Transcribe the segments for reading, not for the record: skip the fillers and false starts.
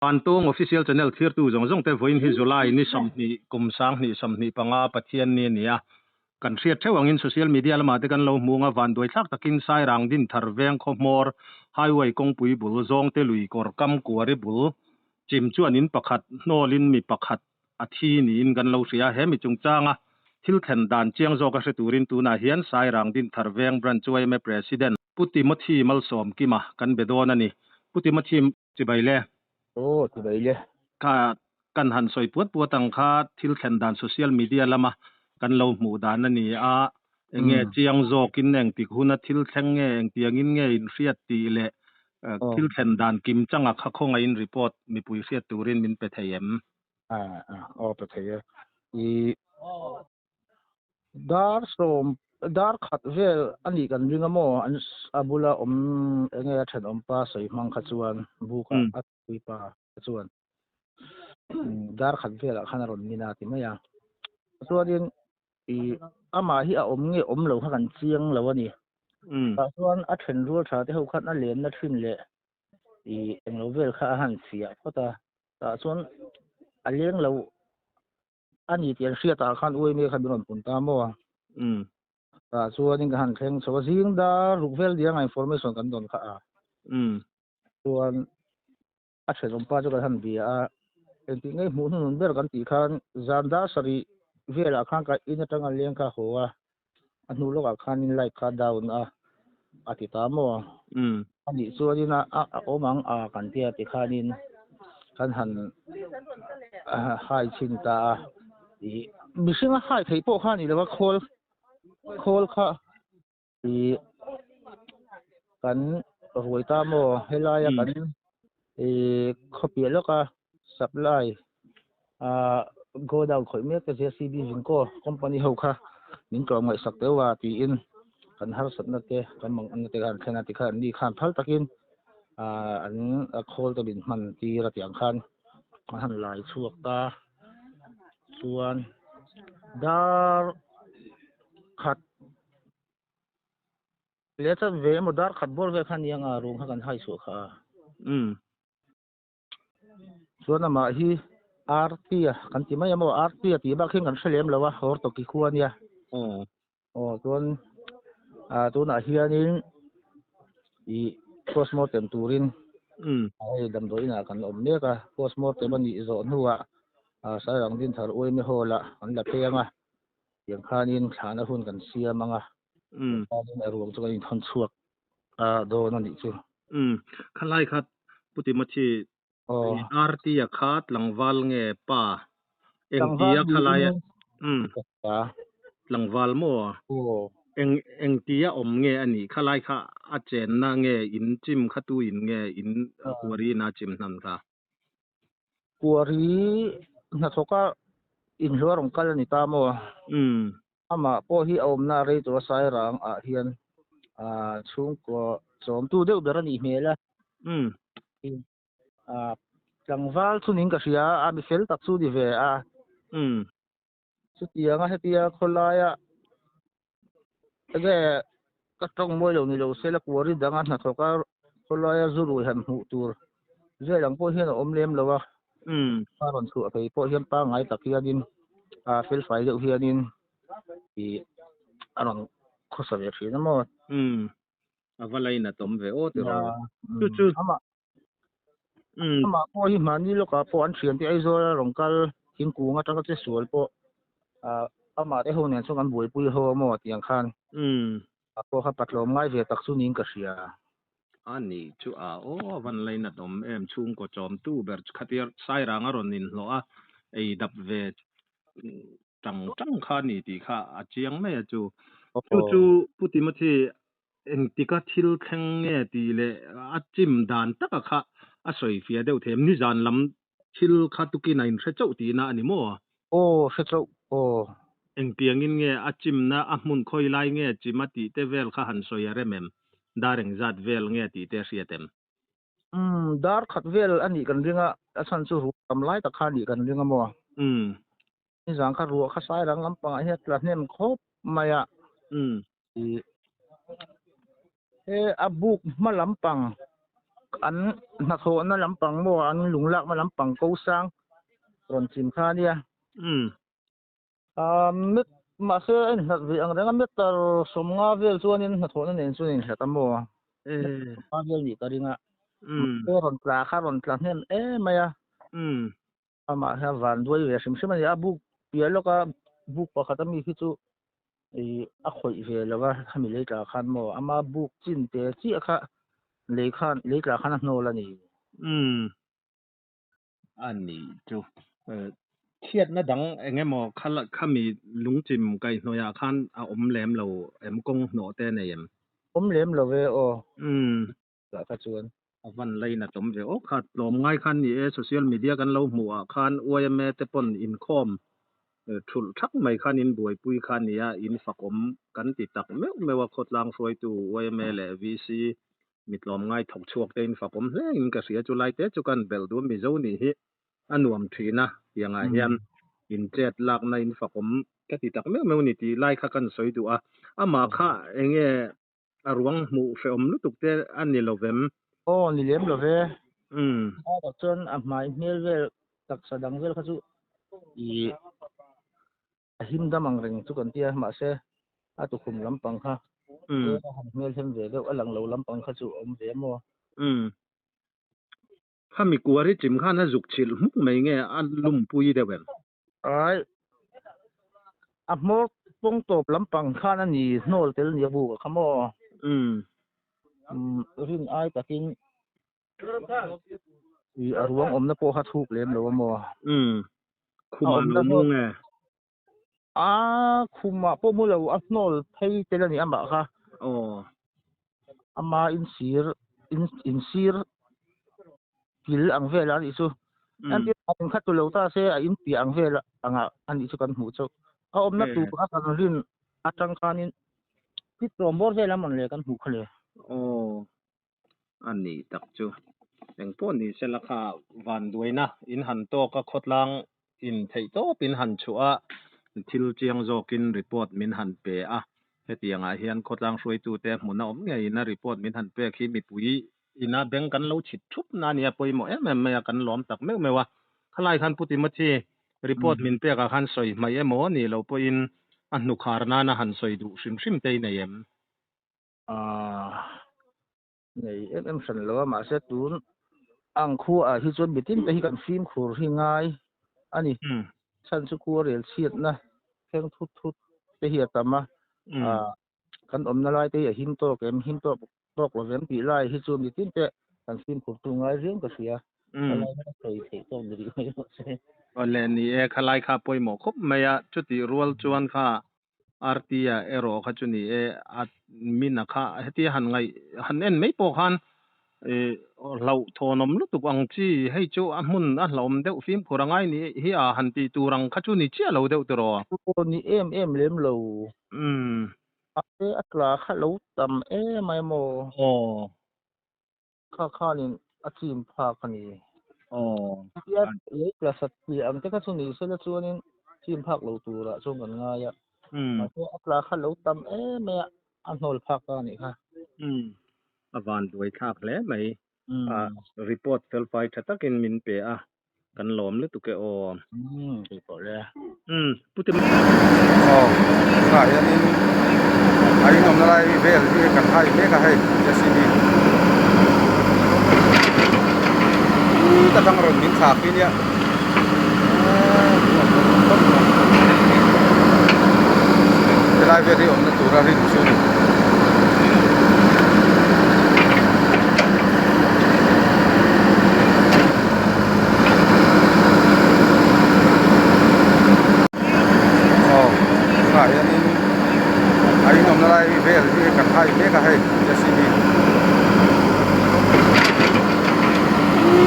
Pantung official channel thir tu zong zong te voin hi July ni samni kumsang ni samni panga pathian ni nia kan hriat thewang in social media lama te kan lo munga van doi thak takin sai rang din tharveng kho mor highway kongpui bul zong te lui kor kam kuari bul chim chuan in pakhat hnolin mi pakhat athi ni in kan lo ria he mi chung changa thil thlen dan chiang zo ka hreturin tuna hian sai rang din tharveng branch chuai me president Putimothi malsom kima kan bedon ani Putimothi chibaile thì vậy chứ ka kan han soi puat ang kha thil thlen dan social media lama kan lo mu dan ani a enge chiang zo kin eng ti huna thil thleng nge eng tiang in nge in riat ti le thil thlen dan kim changa kha khonga in report mi pui riat turin min pe thayem phải thấy thì dar som dar khat vel ani kan ringa mo an abula enge then pa sei mang kha chuan buka atui pa chuan dar khat vel khana ron mina ti maya chuan i ama hi a nge lo kha kan chiang lo ani ta chuan a then rul tha te ho khat na len na thin le i englo vel kha han sia phota ta chuan a leng lo ani tian sia ta khan ui me khan ron pun ta mo ta chuan in han thleng so zing da rukvel dia ngai information kan don kha a chuan a then pa chu kan han bia a en ti ngai mu nun ber kan ti khan zanda sari vela khan ka in atanga leng ka hoa anu lo ka khan in like ka down a ati ta mo ani chuan a omang a kan tia ti khan in kan han hai chin ta i mishing a hai thei po khan ni lawa khol kha i kan roi ta mo helaya kan khopi loka supply go down khoi me ka JCB jinko company ho kha min ko ngai sak te wa ti in kan har sat na te kan mang an te kan khana ti khan ni khan phal takin an khol to bin man ti ra tiang khan han lai chuak ta chuan dar khat leta ve mo dar khat bor ve khan yang a rung kan hai su kha chuan ama hi RT kan ti mai mo RT ti ba khin kan thlem lawa hor to ki khuan ya chuan tu na hianin i postmortem turin ai dam doi na kan om ne ka postmortem ani zo nuwa sa rang din thar oi me hola an la penga yang khanin thana hun kan siamanga na ruang chu in thon chuak do na ni chu khalai khat Putimothi RT a khat langwal nge pa engtia khalaya langwal mo eng tia om nge ani khalai kha a chen na nge in chim khatu in nge in kuari na chim nan ka kuari na thoka in hlorong kal ni ta mo ama po hi om na re to sai rang a hian chung ko chom tu deuh ber ani hmela langwal chu ning ka ria a mi fel tak chu di ve a chu tianga hetia kholaya age ka tong moi lo ni lo sela kuari danga na thoka kholaya zuru han hu tur je lang po hian om lem lowa ron chu a po hian pa ngai tak hianin fel fai deuh hianin i aron khosa ve thina mo avalai na tom ve o te ro chu ama po hi mani lo ka po an thian ti ai zo rong kal king kunga ta ka che sual po ama te ho ne chu kan boi pui ho mo tiang khan po kha patlom ngai ve tak chu ning ka ria ani chu o van lai na tom em chung ko chom tu ber khatir sai rang aron in lo a ei dap ve tang kha ni ti kha a chiang me chu Putimothi eng tika thil thleng nge ti le a chim dan taka kha a soi fia deuh them ni zan lam thil kha tukin in hre chau ti na ani mo hre chau eng tiang in nge a chim na a hmun khoi lai nge chimati te vel kha han soi a remem dareng zat vel nge ti te hriatem dar khat vel ani kan ringa a san chu ru tam lai ta kha ni kan ringa mo ni zang kha ru kha sai rang lampang a het la hnem khop maya e abuk ma lampang อันนักโทษนั่นลำปังโมอันหลุงลักมาลำปังกูสร้างตอนจิมค่าเนี่ยมิดมาเสียนัดวิ่งอะไรกันมิดตร์สมงาเวลส่วนนี้นักโทษนั่นเองส่วนนี้เหตุโมมาเวลนี่ก็ริงอ่ะเออรอนปลาข้ารอนปลาเนี่ยไม่อะมาแค่วันด้วยเวลชิมมันยาบุกเปลี่ยนแล้วก็บุกปะขัดมีที่จู่อ่ะคุยเวลแล้วก็ทำมีเล็กๆขันโมอามาบุกจินเตะจี้อะค่ะเล็กๆขันโนละนี่อันนี้จูเครียดนะดังไงหมอข้ามีลุงจิมไก่หน่อยขันเอาอมแหลมเรากงหนอแต่ในอมแหลมเราเวอแล้วก็ชวนวันไรนะจมเสียโอ้ขาดลมง่ายขันนี่โซเชียลมีเดียกันเราหัวขันอวยแม่แต่ปนอินคอมทุลทักไม่ขันอินบวยปุยขันนี่อินฝักอมกันติดตักไม่ว่าโคตรลางฟอยตัวอวยแม่แหละวีซีมิดลมง่ายถกชวกเต็นฝักอมเฮ้ยอินก็เสียจุไลเตจุกันเบลดูมิโซนี่ฮิอันวมทีนะยังไงยันอินเจ็ดหลักในอินฝักอมก็ติดตักไม่วันนี้ที่ไล่ข้ากันสวยตัวมาข้าอรวงหมู่เฟอมลุตุกเตอันนี้เราเวมนี่เลี้ยมเราเวแต่จนหมายเมื่อเวลตักสดังเวลเขาจู่หิมดามังเริงทุกันเตียมาเสตุคุมลำปังค่ะเมื่อเช่นเวลก็หลังเราลำปังเขาจู่อมเวมัวข้ามีกลัวที่จิมข้าน่าจุกชิลมุกไม่เงี้ยอันลุ่มปุยเดียวกันหมดปงตบลำปังข้านั่นนี่โน่เตลนี่บุกขโมรินไอตะกินอารวงอมนะโปฮัทุกเลี้ยมหรือว่ามัวคุมลมุงไงคุมพวกมูเราโน่ให้เตลนี่อันบ่ค่ะมาอินซีร์กิลอังเวลอันนี้สู้อันที่อันขัดตัวเราตาเสียอินปีอังเวลอันนี้สู้กันหูจุอมนะตัวกันรินจังการนี้พิจารณาบอร์เวลมันเลยกันหูเขาเลยอันนี้ตักจูอย่างพวกนี้เสละค่ะวันด้วยนะอินหันโตก็ขดลังอินไทโตเป็นหันชัวทิลเจียงโจกินรีพอร์ตมินหันเปะเฮตียงเฮียนขดลังช่วยตัวแต่หมุนเอาไงนะรีพอร์ตมินหันเปะขี้มีปุ๋ยอินาแบ่งกันเราฉิดชุบนาเนี่ยปุ๋ยหมอไม่กันล้อมตักไม่ว่าขลายขันพุทธิมัทีรีพอร์ตมินเปะกับขันสอยไม่หมอนี่เราปุ๋ยอันนุขารนานะหันสอยดูชิมเตยในในสันเลวมาเสตุนอังคูที่จนบิดทิ้งไปให้กันฟิล์มขูดที่ง่ายอันนี้ฉันสุกูเรียลเชียดนะแข่งทุดไปเหียตามมากันอมนาลายเตยหินโตเกมหินโตตกว่าเรื่องปีไล่ที่จนบิดทิ้งไปกันฟิล์มขูดตรงง่ายเรื่องก็เสียอะไรไม่เคยเทต้องดีไม่รู้ใช่วันนี้ขลายข้าป่วยหมอครบไม่จุดที่รัวจวนข้าอาร์ตีโรข้าจุนี่มินข้าที่หันไงหันเอ็นไม่พอหันเราโทนมลุตุกังจีให้จูมุนเราเดาฟิล์มขรังไงนี่เฮียหันปีตูรังข้าจุนี่เชี่ยเราเดาตัวตัวนี้เอ็มเลี้ยมเราอัตราข้าเราต่ำไม่โมข้านี่อาชีพภาคนี้ที่เล็กละสัตย์อันที่ข้าจุนี่เสร็จส่วนนี้ทีมภาคเราตัวละช่วงกันง่ายมาที่อัตราข้าเราต่ำไม่อันโหลภาคนี่ค่ะวันด้วยทักแล้วไหมรีพอร์ตเฟลไฟชัดตะกินมินเปะกันล้อมหรือตุกเกอรีพอร์ตเลยพุทธิมันใช่อันนี้ไอ้นมอะไรเวลที่กันให้เมกะให้จะซีดีแต่ทั้งรถมินสากที่เนี่ยจะได้เวลที่อมนั่นตัวเราที่ดูชูนี่ไอ้นมอะไรเวลที่กันให้เมกะให้จะซีดี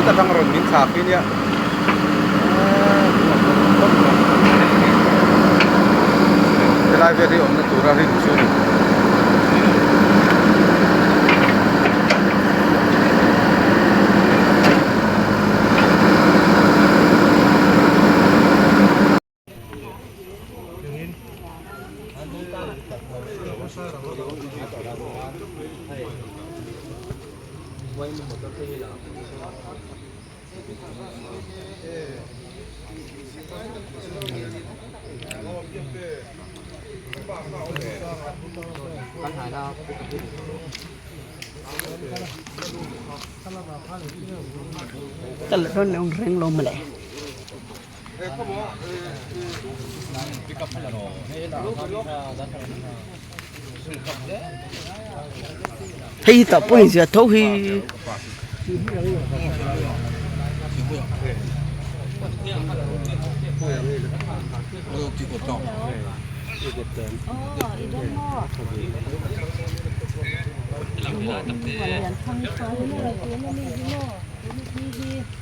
แต่ทั้งรถมินสากที่เนี่ยจะได้เวลที่อมนั่นตัวเราที่ดูชูนี่ไว้หมดก็คือ แต่ละต้นเนี่ยเร่งลมมาเลยให้ต่อไปจะทุกทีHãy subscribe cho kênh Ghiền Mì Gõ để không bỏ lỡ những video hấp dẫn